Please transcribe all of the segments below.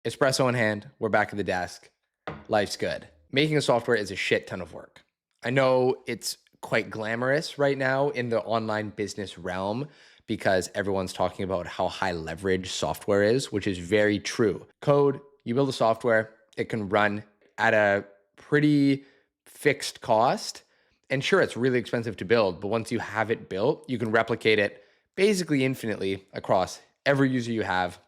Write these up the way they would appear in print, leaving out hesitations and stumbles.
Espresso in hand, we're back at the desk. Life's good. Making a software is a shit ton of work. I know it's quite glamorous right now in the online business realm because everyone's talking about how high leverage software is, which is very true. Code, you build a software, it can run at a pretty fixed cost. And sure, it's really expensive to build, but once you have it built, you can replicate it basically infinitely across every user you have,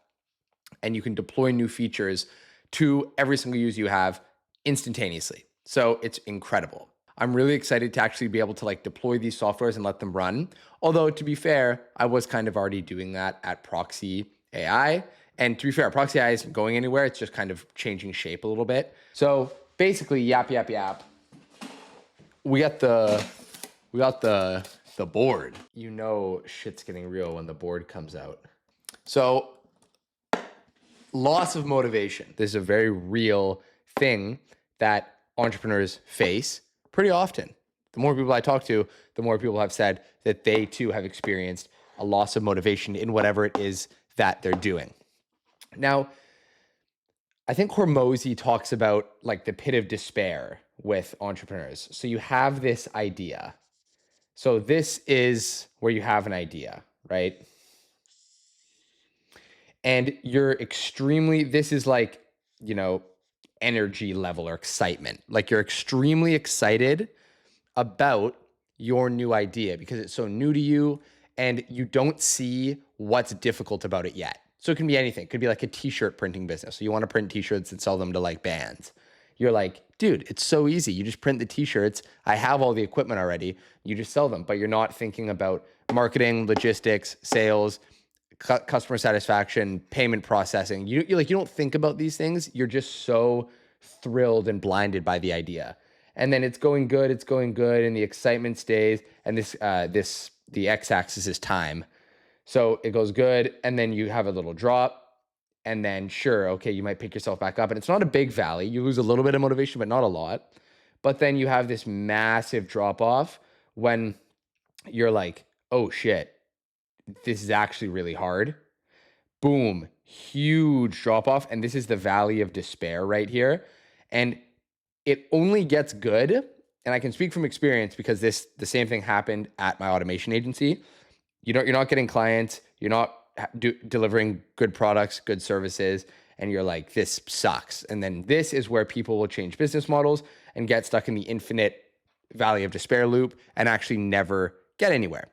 and you can deploy new features to every single user you have instantaneously. So it's incredible. I'm really excited to actually be able to like deploy these softwares and let them run. Although to be fair, I was kind of already doing that at Proxy AI. And to be fair, Proxy AI isn't going anywhere. It's just kind of changing shape a little bit. So basically, yap, yap, yap. We got the board. You know shit's getting real when the board comes out. So loss of motivation. This is a very real thing that entrepreneurs face pretty often. The more people I talk to, the more people have said that they too have experienced a loss of motivation in whatever it is that they're doing. Now, I think Hormozy talks about like the pit of despair with entrepreneurs. So you have this idea. So this is where you have an idea, right? And you're extremely, this is like, you know, energy level or excitement. Like you're extremely excited about your new idea because it's so new to you and you don't see what's difficult about it yet. So it can be anything. It could be like a t-shirt printing business. So you want to print t-shirts and sell them to like bands. You're like, dude, it's so easy. You just print the t-shirts. I have all the equipment already. You just sell them, but you're not thinking about marketing, logistics, sales, customer satisfaction, payment processing. You like you don't think about these things. You're just so thrilled and blinded by the idea. And then it's going good, and the excitement stays. And the x-axis is time. So it goes good, and then you have a little drop, and then sure, okay, you might pick yourself back up, and it's not a big valley. You lose a little bit of motivation, but not a lot. But then you have this massive drop off when you're like, oh shit, this is actually really hard. Boom, huge drop off. And this is the valley of despair right here. And it only gets good. And I can speak from experience because the same thing happened at my automation agency. You're not getting clients, you're not delivering good products, good services, and you're like, this sucks. And then this is where people will change business models and get stuck in the infinite valley of despair loop and actually never get anywhere.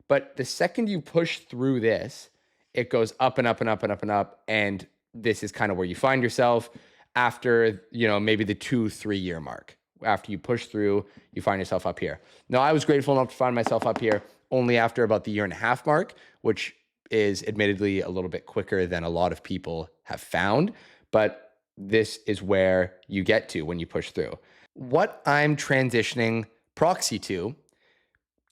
But the second you push through this, it goes up and up and up and up and up. And this is kind of where you find yourself after, maybe the 2-3 year mark. After you push through, you find yourself up here. Now, I was grateful enough to find myself up here only after about the 1.5 year mark, which is admittedly a little bit quicker than a lot of people have found. But this is where you get to when you push through. What I'm transitioning Proxy to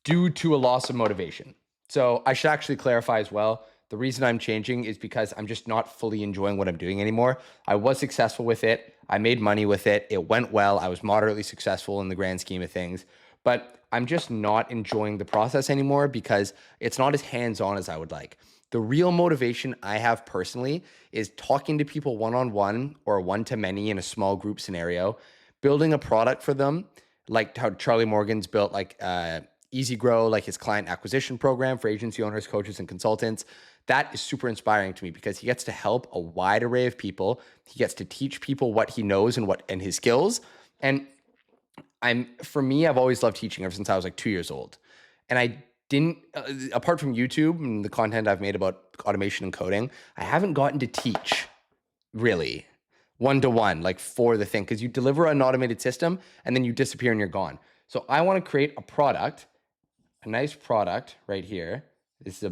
due to a loss of motivation. So I should actually clarify as well. The reason I'm changing is because I'm just not fully enjoying what I'm doing anymore. I was successful with it. I made money with it. It went well. I was moderately successful in the grand scheme of things, but I'm just not enjoying the process anymore because it's not as hands-on as I would like. The real motivation I have personally is talking to people one-on-one or one-to-many in a small group scenario, building a product for them, like how Charlie Morgan's built like Easy Grow, like his client acquisition program for agency owners, coaches, and consultants. That is super inspiring to me because he gets to help a wide array of people. He gets to teach people what he knows and his skills. And for me, I've always loved teaching ever since I was like 2 years old. And I didn't, apart from YouTube and the content I've made about automation and coding, I haven't gotten to teach really one-to-one, like for the thing, because you deliver an automated system and then you disappear and you're gone. So I want to create a nice product right here. This is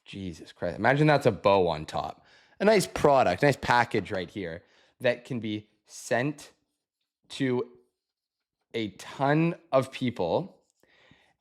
Jesus Christ. Imagine that's a bow on top. A nice product, nice package right here that can be sent to a ton of people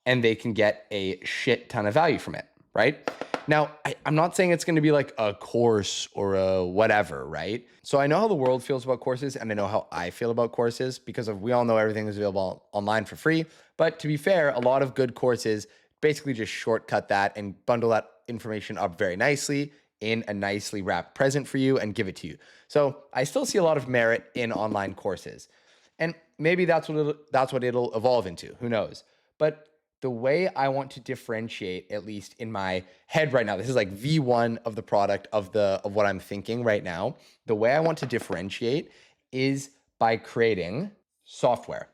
and they can get a shit ton of value from it, right? Now, I'm not saying it's going to be like a course or a whatever, right? So I know how the world feels about courses and I know how I feel about courses because we all know everything is available online for free. But to be fair, a lot of good courses basically just shortcut that and bundle that information up very nicely in a nicely wrapped present for you and give it to you. So I still see a lot of merit in online courses. And maybe that's what it'll evolve into. Who knows? But the way I want to differentiate, at least in my head right now, this is like V1 of the product of what I'm thinking right now. The way I want to differentiate is by creating software.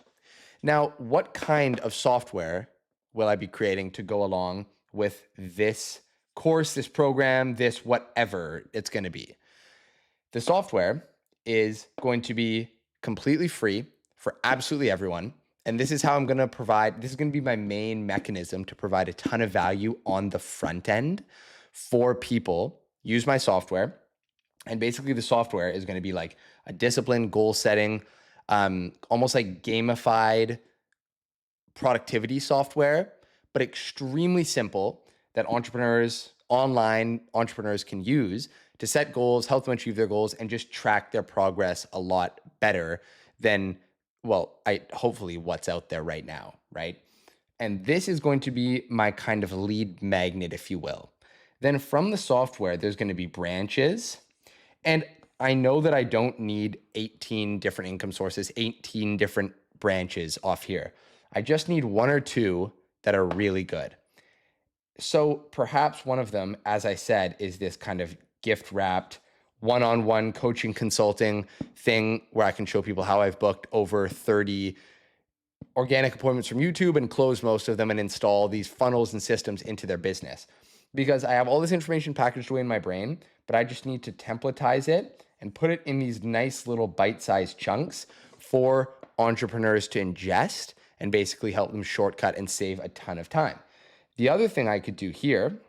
Now, what kind of software will I be creating to go along with this course, this program, this whatever it's going to be? The software is going to be completely free for absolutely everyone. And this is how I'm going to provide, this is going to be my main mechanism to provide a ton of value on the front end for people. Use my software. And basically the software is going to be like a discipline, goal setting, almost like gamified productivity software, but extremely simple that online entrepreneurs can use to set goals, help them achieve their goals, and just track their progress a lot better than, well, hopefully what's out there right now, right? And this is going to be my kind of lead magnet, if you will. Then from the software, there's going to be branches. And I know that I don't need 18 different income sources, 18 different branches off here. I just need one or two that are really good. So perhaps one of them, as I said, is this kind of gift wrapped one-on-one coaching consulting thing where I can show people how I've booked over 30 organic appointments from YouTube and close most of them and install these funnels and systems into their business. Because I have all this information packaged away in my brain, but I just need to templatize it and put it in these nice little bite-sized chunks for entrepreneurs to ingest and basically help them shortcut and save a ton of time. The other thing I could do here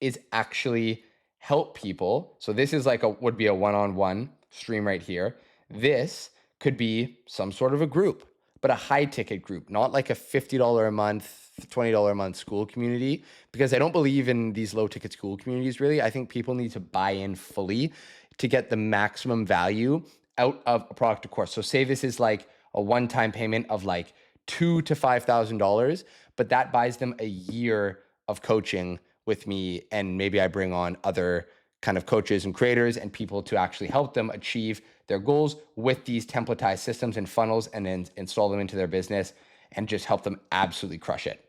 is actually help people. So this is like would be a one-on-one stream right here. This could be some sort of a group, but a high ticket group, not like a $50 a month, $20 a month school community, because I don't believe in these low ticket school communities really. I think people need to buy in fully to get the maximum value out of a product or course. So say this is like a one-time payment of like $2,000 to $5,000, but that buys them a year of coaching with me. And maybe I bring on other kind of coaches and creators and people to actually help them achieve their goals with these templatized systems and funnels, and then install them into their business and just help them absolutely crush it.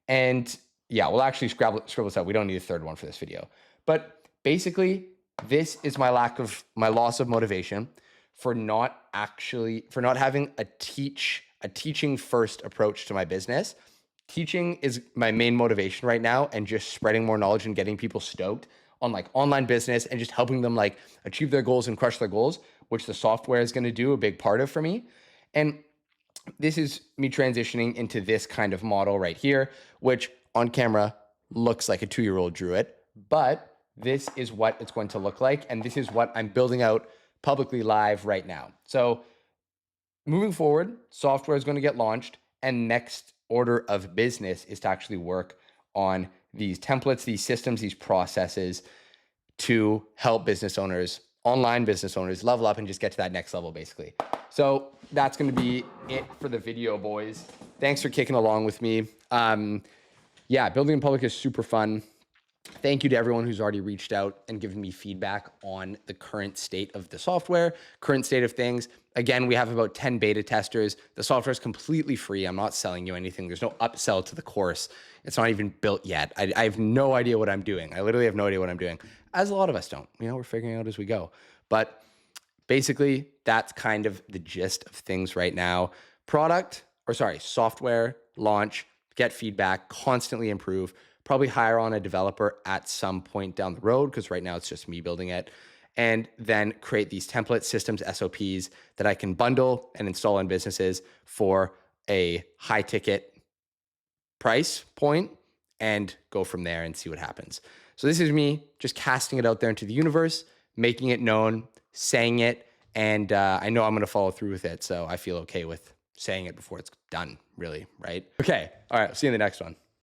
And yeah, we'll actually scribble this out. We don't need a third one for this video. But basically, this is my loss of motivation for not having a teaching first approach to my business. Teaching is my main motivation right now, and just spreading more knowledge and getting people stoked on like online business and just helping them like achieve their goals and crush their goals, which the software is going to do a big part of for me. And this is me transitioning into this kind of model right here, which on camera looks like a 2-year-old drew it, but this is what it's going to look like. And this is what I'm building out publicly live right now. So moving forward, software is going to get launched, and next order of business is to actually work on these templates, these systems, these processes to help business owners, online business owners, level up and just get to that next level, basically. So that's going to be it for the video, boys. Thanks for kicking along with me. Yeah, building in public is super fun. Thank you to everyone who's already reached out and given me feedback on the current state of the software, current state of things. Again, we have about 10 beta testers. The software is completely free. I'm not selling you anything. There's no upsell to the course. It's not even built yet. I have no idea what I'm doing. I literally have no idea what I'm doing, as a lot of us don't. We're figuring out as we go. But basically, that's kind of the gist of things right now. Software launch, get feedback, constantly improve. Probably hire on a developer at some point down the road, because right now it's just me building it, and then create these template systems, SOPs that I can bundle and install in businesses for a high ticket price point and go from there and see what happens. So this is me just casting it out there into the universe, making it known, saying it, and I know I'm going to follow through with it. So I feel okay with saying it before it's done, really, right? Okay. All right. See you in the next one.